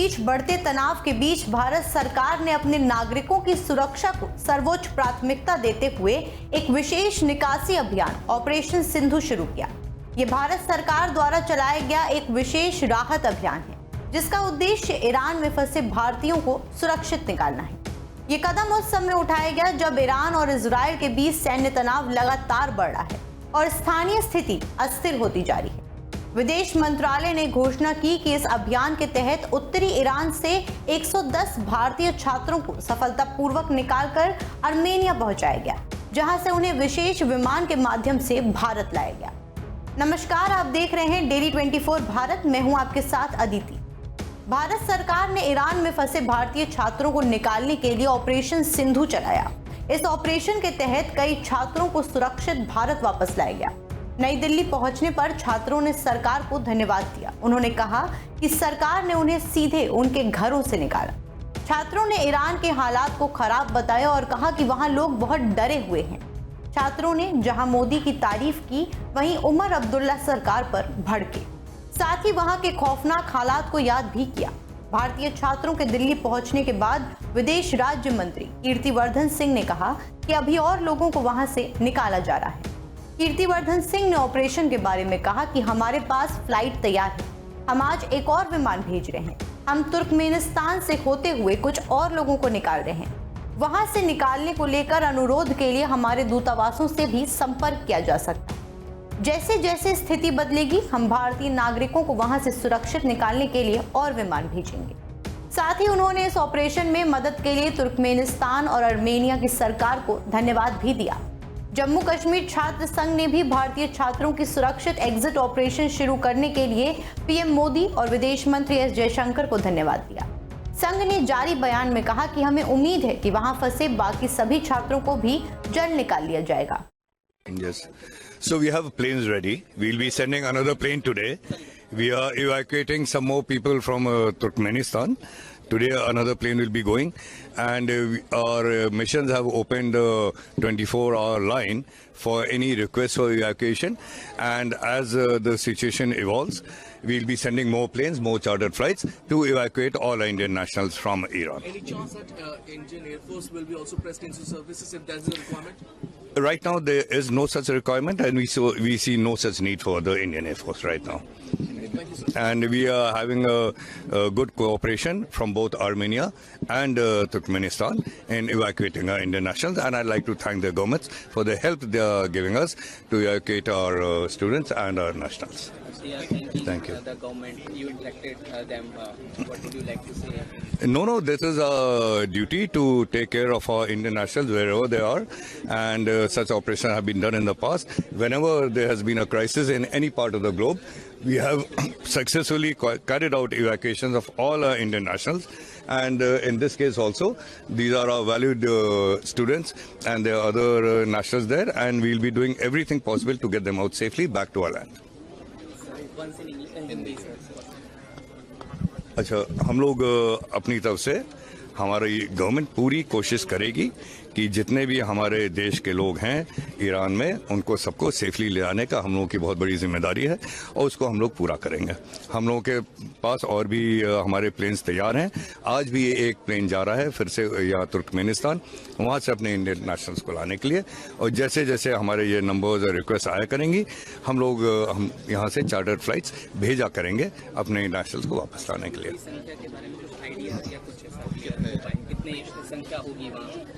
बीच बढ़ते तनाव के बीच भारत सरकार ने अपने नागरिकों की सुरक्षा को सर्वोच्च प्राथमिकता देते हुए एक विशेष निकासी अभियान ऑपरेशन सिंधु शुरू किया। ये भारत सरकार द्वारा चलाया गया एक विशेष राहत अभियान है, जिसका उद्देश्य ईरान में फंसे भारतीयों को सुरक्षित निकालना है। ये कदम उस समय उठाया गया जब ईरान और इजराइल के बीच सैन्य तनाव लगातार बढ़ रहा है और स्थानीय स्थिति अस्थिर होती जा रही है। विदेश मंत्रालय ने घोषणा की कि इस अभियान के तहत उत्तरी ईरान से 110 भारतीय छात्रों को सफलतापूर्वक निकालकर आर्मेनिया पहुंचाया गया, जहां से उन्हें विशेष विमान के माध्यम से भारत लाया गया। नमस्कार, आप देख रहे हैं डेली 24 भारत। मैं हूं आपके साथ अदिति। भारत सरकार ने ईरान में फंसे भारतीय छात्रों को निकालने के लिए ऑपरेशन सिंधु चलाया। इस ऑपरेशन के तहत कई छात्रों को सुरक्षित भारत वापस लाया गया। नई दिल्ली पहुंचने पर छात्रों ने सरकार को धन्यवाद दिया। उन्होंने कहा कि सरकार ने उन्हें सीधे उनके घरों से निकाला। छात्रों ने ईरान के हालात को खराब बताया और कहा कि वहां लोग बहुत डरे हुए हैं। छात्रों ने जहां मोदी की तारीफ की, वहीं उमर अब्दुल्ला सरकार पर भड़के, साथ ही वहां के खौफनाक हालात को याद भी किया। भारतीय छात्रों के दिल्ली पहुंचने के बाद विदेश राज्य मंत्री कीर्तिवर्धन सिंह ने कहा कि अभी और लोगों को वहां से निकाला जा रहा है। कीर्तिवर्धन सिंह ने ऑपरेशन के बारे में कहा कि हमारे पास फ्लाइट तैयार है, हम आज एक और विमान भेज रहे हैं। हम तुर्कमेनिस्तान से होते हुए कुछ और लोगों को निकाल रहे हैं। वहां से निकालने को लेकर अनुरोध के लिए हमारे दूतावासों से भी संपर्क किया जा सकता है। जैसे जैसे स्थिति बदलेगी, हम भारतीय नागरिकों को वहां से सुरक्षित निकालने के लिए और विमान भेजेंगे। साथ ही उन्होंने इस ऑपरेशन में मदद के लिए तुर्कमेनिस्तान और आर्मेनिया की सरकार को धन्यवाद भी दिया। जम्मू कश्मीर छात्र संघ ने भी भारतीय छात्रों की सुरक्षित एग्जिट ऑपरेशन शुरू करने के लिए पीएम मोदी और विदेश मंत्री एस जयशंकर को धन्यवाद दिया। संघ ने जारी बयान में कहा कि हमें उम्मीद है कि वहां फंसे बाकी सभी छात्रों को भी जल्द निकाल लिया जाएगा। Yes. So we have planes ready. We'll be sending another plane today. We are evacuating some more people from Turkmenistan. Today another plane will be going, and our missions have opened a 24-hour line for any request for evacuation. And as the situation evolves, we'll be sending more planes, more chartered flights to evacuate all Indian nationals from Iran. Any chance that Indian Air Force will be also pressed into services if there's a requirement? Right now there is no such requirement, and we see no such need for the Indian Air Force right now. And we are having a good cooperation from both Armenia and Turkmenistan in evacuating our Indian nationals, and I'd like to thank the governments for the help they are giving us to evacuate our students and our nationals. Thank you. The government, you elected them. What would you like to say? No, this is our duty to take care of our Indian nationals wherever they are, and such operations have been done in the past. Whenever there has been a crisis in any part of the globe, we have successfully carried out evacuations of all our Indian nationals, and in this case also, these are our valued students, and there are other nationals there, and we'll be doing everything possible to get them out safely back to our land. अच्छा, हम लोग अपनी तरफ से हमारी government पूरी कोशिश करेगी कि जितने भी हमारे देश के लोग हैं ईरान में, उनको सबको सेफली ले आने का हम लोगों की बहुत बड़ी जिम्मेदारी है, और उसको हम लोग पूरा करेंगे। हम लोगों के पास और भी हमारे प्लेन्स तैयार हैं। आज भी एक प्लेन जा रहा है फिर से यहाँ तुर्कमेनिस्तान, वहाँ से अपने इंडियन नेशनल्स को लाने के लिए, और जैसे जैसे हमारे ये नंबर्स और रिक्वेस्ट आया करेंगी, हम यहाँ से चार्टर्ड फ्लाइट्स भेजा करेंगे अपने नेशनल्स को वापस लाने के लिए।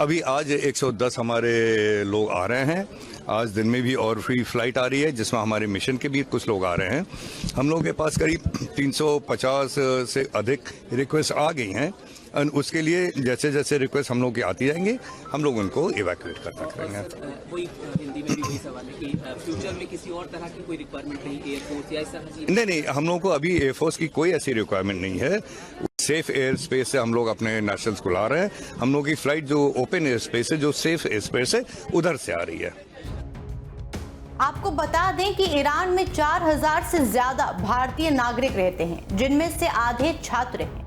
अभी आज 110 हमारे लोग आ रहे हैं। आज दिन में भी और फ्री फ्लाइट आ रही है, जिसमें हमारे मिशन के भी कुछ लोग आ रहे हैं। हम लोगों के पास करीब 350 से अधिक रिक्वेस्ट आ गई हैं, और उसके लिए जैसे जैसे रिक्वेस्ट हम लोग की आती जाएंगी, हम लोग उनको इवैक्यूएट करता करेंगे। कोई हिंदी में भी वही सवाल है कि फ्यूचर में किसी और तरह की कोई रिक्वायरमेंट नहीं, एयरफोर्स या इस तरह की? नहीं, हम लोगों को अभी एयरफोर्स की कोई ऐसी रिक्वायरमेंट नहीं है। सेफ एयर स्पेस से हम लोग अपने नेशनल्स को ला रहे हैं। हम लोग की फ्लाइट जो ओपन एयर स्पेस है, जो सेफ एयर स्पेस है, उधर से आ रही है। आपको बता दें कि ईरान में 4000 से ज्यादा भारतीय नागरिक रहते हैं, जिनमें से आधे छात्र हैं।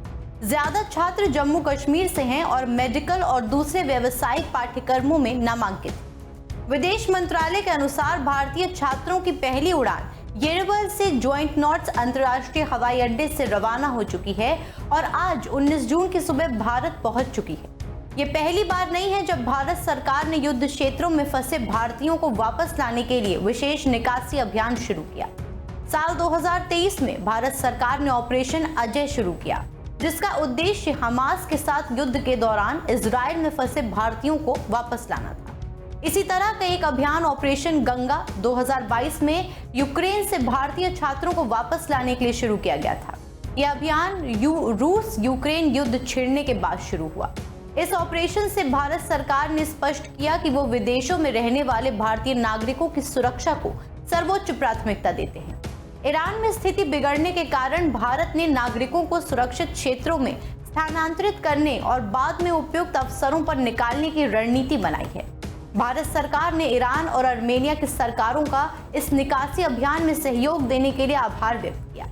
ज्यादा छात्र जम्मू कश्मीर से हैं और मेडिकल और दूसरे व्यावसायिक पाठ्यक्रमों में नामांकित। विदेश मंत्रालय के अनुसार भारतीय छात्रों की पहली उड़ान येरेवल से ज्वाइंट नॉट्स अंतर्राष्ट्रीय हवाई अड्डे से रवाना हो चुकी है और आज 19 जून की सुबह भारत पहुंच चुकी है। ये पहली बार नहीं है जब भारत सरकार ने युद्ध क्षेत्रों में फंसे भारतीयों को वापस लाने के लिए विशेष निकासी अभियान शुरू किया। साल 2023 में भारत सरकार ने ऑपरेशन अजय शुरू किया, जिसका उद्देश्य हमास के साथ युद्ध के दौरान इजराइल में फंसे भारतीयों को वापस लाना था। इसी तरह का एक अभियान ऑपरेशन गंगा 2022 में यूक्रेन से भारतीय छात्रों को वापस लाने के लिए शुरू किया गया था। यह अभियान रूस यूक्रेन युद्ध छिड़ने के बाद शुरू हुआ। इस ऑपरेशन से भारत सरकार ने स्पष्ट किया कि वो विदेशों में रहने वाले भारतीय नागरिकों की सुरक्षा को सर्वोच्च प्राथमिकता देते हैं। ईरान में स्थिति बिगड़ने के कारण भारत ने नागरिकों को सुरक्षित क्षेत्रों में स्थानांतरित करने और बाद में उपयुक्त अवसरों पर निकालने की रणनीति बनाई है। भारत सरकार ने ईरान और आर्मेनिया की सरकारों का इस निकासी अभियान में सहयोग देने के लिए आभार व्यक्त किया।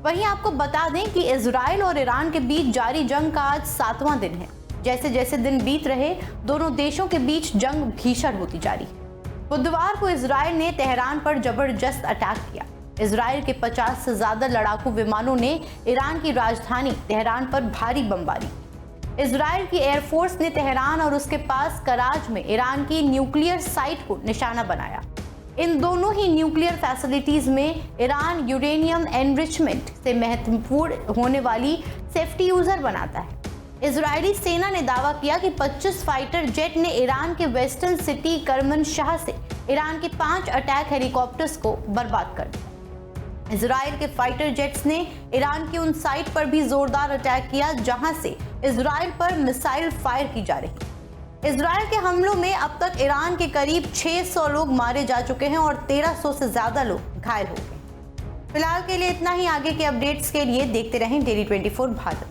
वहीं आपको बता दें कि इजराइल और ईरान के बीच जारी जंग का आज 7वां दिन है। जैसे जैसे दिन बीत रहे, दोनों देशों के बीच जंग भीषण होती जा रही है। बुधवार को इजराइल ने तेहरान पर जबरदस्त अटैक किया। इजराइल के 50 से ज्यादा लड़ाकू विमानों ने ईरान की राजधानी तेहरान पर भारी बमबारी। इजराइल की एयरफोर्स ने तेहरान और उसके पास कराज में ईरान की न्यूक्लियर साइट को निशाना बनाया। इन दोनों ही न्यूक्लियर फैसिलिटीज में ईरान यूरेनियम एनरिचमेंट से महत्वपूर्ण होने वाली सेफ्टी यूजर बनाता है। इजरायली सेना ने दावा किया कि 25 फाइटर जेट ने ईरान के वेस्टर्न सिटी करमनशाह से ईरान के 5 अटैक हेलीकॉप्टर्स को बर्बाद कर दिया। इजराइल के फाइटर जेट्स ने ईरान की उन साइट पर भी जोरदार अटैक किया जहां से इजराइल पर मिसाइल फायर की जा रही है। इजराइल के हमलों में अब तक ईरान के करीब 600 लोग मारे जा चुके हैं और 1300 से ज्यादा लोग घायल हो गए। फिलहाल के लिए इतना ही। आगे के अपडेट्स के लिए देखते रहें डेली 24 भारत।